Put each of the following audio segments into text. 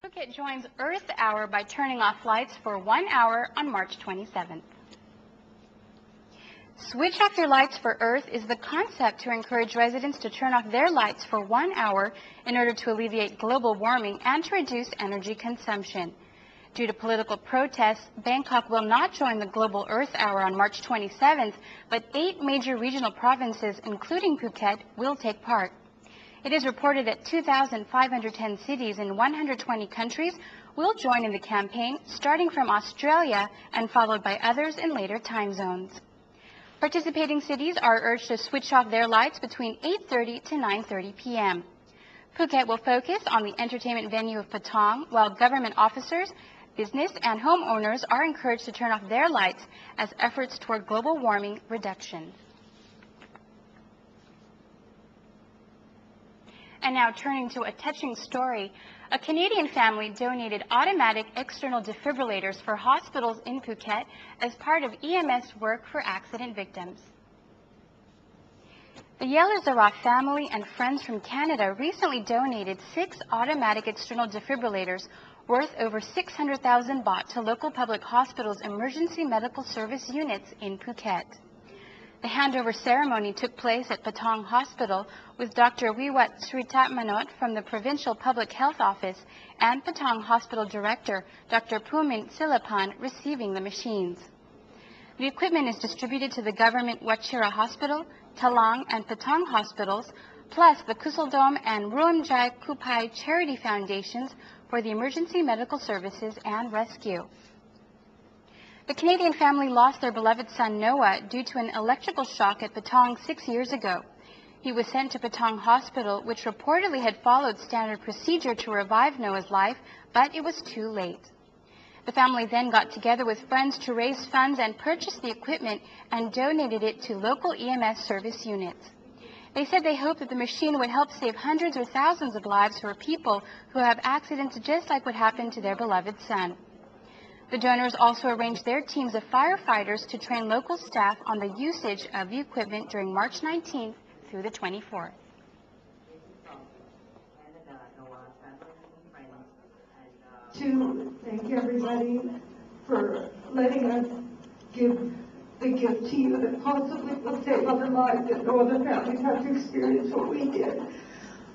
Phuket joins Earth Hour by turning off lights for 1 hour on March 27th. Switch off your lights for Earth is the concept to encourage residents to turn off their lights for 1 hour in order to alleviate global warming and to reduce energy consumption. Due to political protests, Bangkok will not join the Global Earth Hour on March 27th, but 8 major regional provinces, including Phuket, will take part. It is reported that 2,510 cities in 120 countries will join in the campaign, starting from Australia and followed by others in later time zones. Participating cities are urged to switch off their lights between 8:30 to 9:30 p.m. Phuket will focus on the entertainment venue of Patong, while government officers, business and homeowners are encouraged to turn off their lights as efforts toward global warming reduction. And now turning to a touching story, a Canadian family donated automatic external defibrillators for hospitals in Phuket as part of EMS work for accident victims. The Yelazarov family and friends from Canada recently donated 6 automatic external defibrillators worth over 600,000 baht to local public hospitals' emergency medical service units in Phuket. The handover ceremony took place at Patong Hospital with Dr. Wiwat Sritatmanot from the Provincial Public Health Office and Patong Hospital Director Dr. Pumin Silapan receiving the machines. The equipment is distributed to the government Wachira Hospital, Talang and Patong hospitals, plus the Kusaldom and Ruamjai Kupai Charity Foundations for the emergency medical services and rescue. The Canadian family lost their beloved son Noah due to an electrical shock at Patong 6 years ago. He was sent to Patong Hospital, which reportedly had followed standard procedure to revive Noah's life, but it was too late. The family then got together with friends to raise funds and purchase the equipment and donated it to local EMS service units. They said they hoped that the machine would help save hundreds or thousands of lives for people who have accidents just like what happened to their beloved son. The donors also arranged their teams of firefighters to train local staff on the usage of the equipment during March 19th through the 24th. To thank everybody for letting us give the gift to you that possibly will save other lives, that no other families have to experience what we did.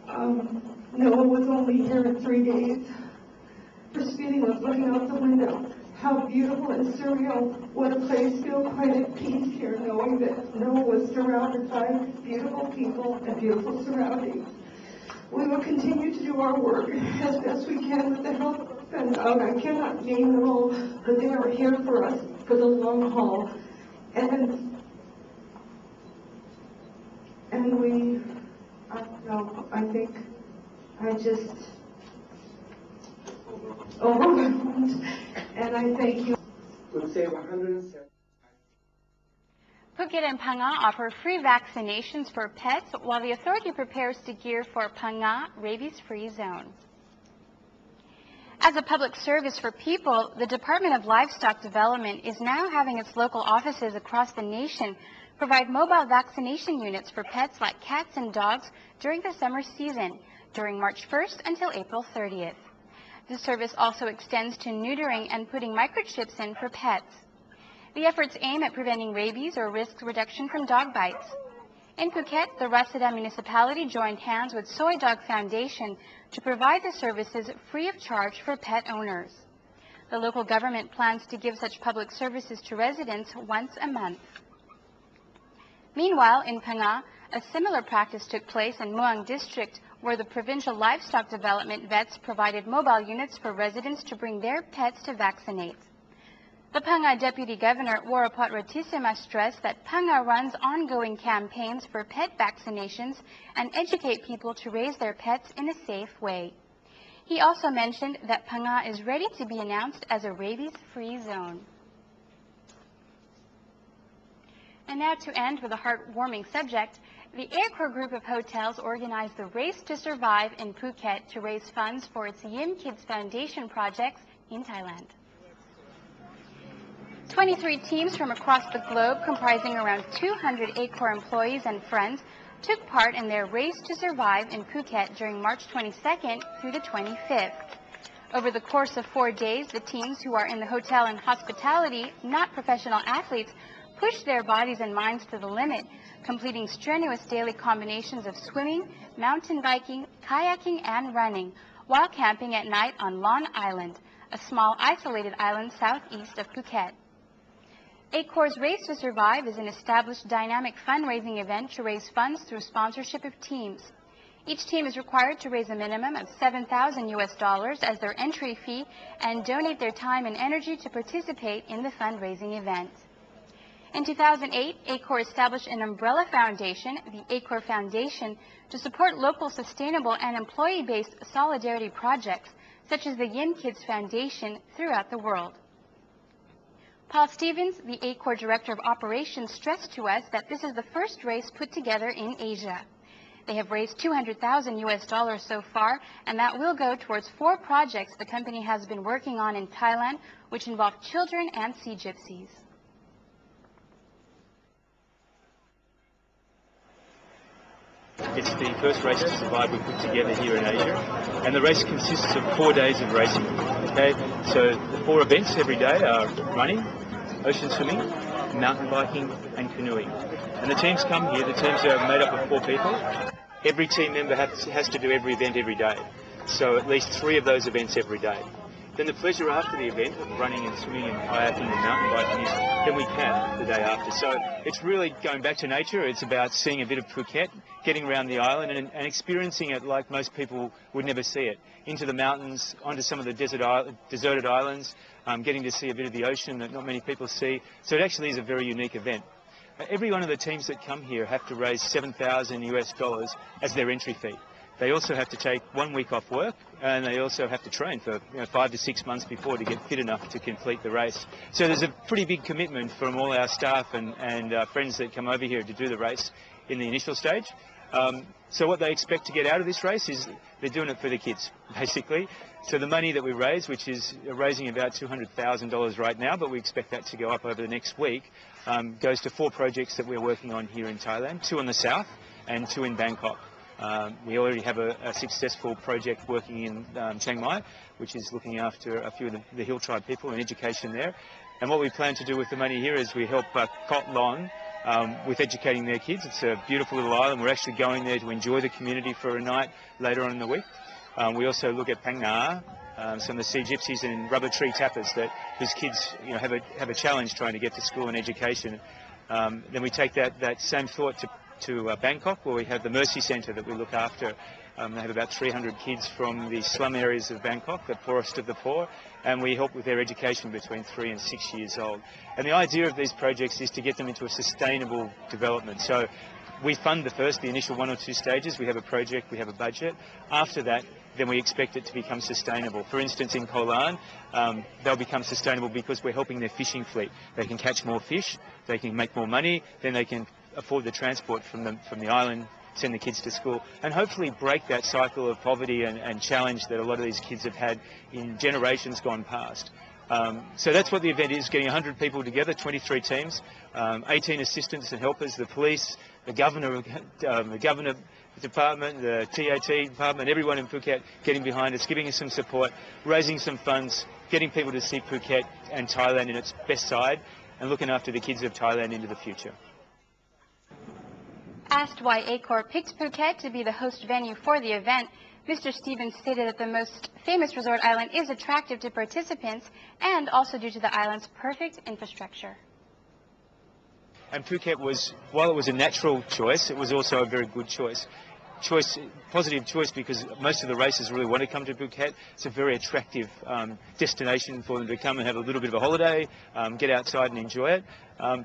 Noah was only here in 3 days. First feeling was looking out the window. How beautiful and surreal. What a place. Feel quite at peace here, knowing that Noah was surrounded by beautiful people and beautiful surroundings. We will continue to do our work as best we can with the help of and I cannot name them all, but they are here for us for the long haul. And we, I think I just overwhelmed, and I thank you. Would save 107. Phuket and Phang-Nga offer free vaccinations for pets while the authority prepares to gear for Phang-Nga rabies-free zone. As a public service for people, the Department of Livestock Development is now having its local offices across the nation provide mobile vaccination units for pets like cats and dogs during the summer season, during March 1st until April 30th. This service also extends to neutering and putting microchips in for pets. The efforts aim at preventing rabies or risk reduction from dog bites. In Phuket, the Rasada municipality joined hands with Soy Dog Foundation to provide the services free of charge for pet owners. The local government plans to give such public services to residents once a month. Meanwhile, in Phang-Nga, a similar practice took place in Muang District, where the Provincial Livestock Development vets provided mobile units for residents to bring their pets to vaccinate. The Phang-Nga Deputy Governor Warapot Ratissima stressed that Phang-Nga runs ongoing campaigns for pet vaccinations and educate people to raise their pets in a safe way. He also mentioned that Phang-Nga is ready to be announced as a rabies-free zone. And now to end with a heartwarming subject, the Accor group of hotels organized the Race to Survive in Phuket to raise funds for its Yim Kids Foundation projects in Thailand. 23 teams from across the globe, comprising around 200 Accor employees and friends, took part in their Race to Survive in Phuket during March 22nd through the 25th. Over the course of 4 days, the teams who are in the hotel and hospitality, not professional athletes, push their bodies and minds to the limit, completing strenuous daily combinations of swimming, mountain biking, kayaking, and running, while camping at night on Lon Island, a small isolated island southeast of Phuket. Accor's Race to Survive is an established dynamic fundraising event to raise funds through sponsorship of teams. Each team is required to raise a minimum of $7,000 as their entry fee and donate their time and energy to participate in the fundraising event. In 2008, Accor established an umbrella foundation, the Accor Foundation, to support local sustainable and employee-based solidarity projects, such as the Yim Kids Foundation, throughout the world. Paul Stevens, the Accor Director of Operations, stressed to us that this is the first race put together in Asia. They have raised $200,000 so far, and that will go towards 4 projects the company has been working on in Thailand, which involve children and sea gypsies. It's the first Race to Survive we've put together here in Asia, and the race consists of 4 days of racing. Okay, so the 4 events every day are running, ocean swimming, mountain biking, and canoeing. And the teams come here. The teams are made up of 4 people. Every team member has to do every event every day, so at least 3 of those events every day. Then the pleasure after the event of running and swimming and kayaking and mountain biking is then we camp the day after. So it's really going back to nature. It's about seeing a bit of Phuket, getting around the island and experiencing it like most people would never see it. Into the mountains, onto some of the deserted islands, getting to see a bit of the ocean that not many people see. So it actually is a very unique event. Every one of the teams that come here have to raise $7,000 as their entry fee. They also have to take 1 week off work, and they also have to train for 5 to 6 months before to get fit enough to complete the race. So there's a pretty big commitment from all our staff and friends that come over here to do the race in the initial stage. So what they expect to get out of this race is they're doing it for the kids, basically. So the money that we raise, which is raising about $200,000 right now, but we expect that to go up over the next week, goes to 4 projects that we're working on here in Thailand, 2 in the south and 2 in Bangkok. We already have a successful project working in Chiang Mai, which is looking after a few of the hill tribe people and education there. And what we plan to do with the money here is we help Kot Lon with educating their kids. It's a beautiful little island. We're actually going there to enjoy the community for a night later on in the week. We also look at Phang-Nga, some of the sea gypsies and rubber tree tappers whose kids have a challenge trying to get to school and education. Then we take that same thought to Bangkok, where we have the Mercy Centre that we look after. They have about 300 kids from the slum areas of Bangkok, the poorest of the poor, and we help with their education between 3 and 6 years old. And the idea of these projects is to get them into a sustainable development. So we fund the initial 1 or 2 stages. We have a project, we have a budget. After that, then we expect it to become sustainable. For instance, in Koh Larn, they'll become sustainable because we're helping their fishing fleet. They can catch more fish, they can make more money, then they can afford the transport from the island, send the kids to school, and hopefully break that cycle of poverty and challenge that a lot of these kids have had in generations gone past. So that's what the event is, getting 100 people together, 23 teams, 18 assistants and helpers, the police, the governor department, the TAT department, everyone in Phuket getting behind us, giving us some support, raising some funds, getting people to see Phuket and Thailand in its best side, and looking after the kids of Thailand into the future. Asked why Accor picked Phuket to be the host venue for the event, Mr. Stevens stated that the most famous resort island is attractive to participants and also due to the island's perfect infrastructure. And Phuket while it was a natural choice, it was also a very good choice. Positive choice because most of the racers really want to come to Phuket. It's a very attractive destination for them to come and have a little bit of a holiday, get outside and enjoy it.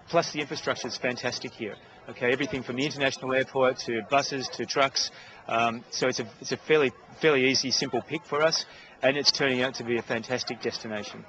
Plus the infrastructure is fantastic here. Okay, everything from the international airport to buses to trucks. So it's a fairly easy, simple pick for us, and it's turning out to be a fantastic destination.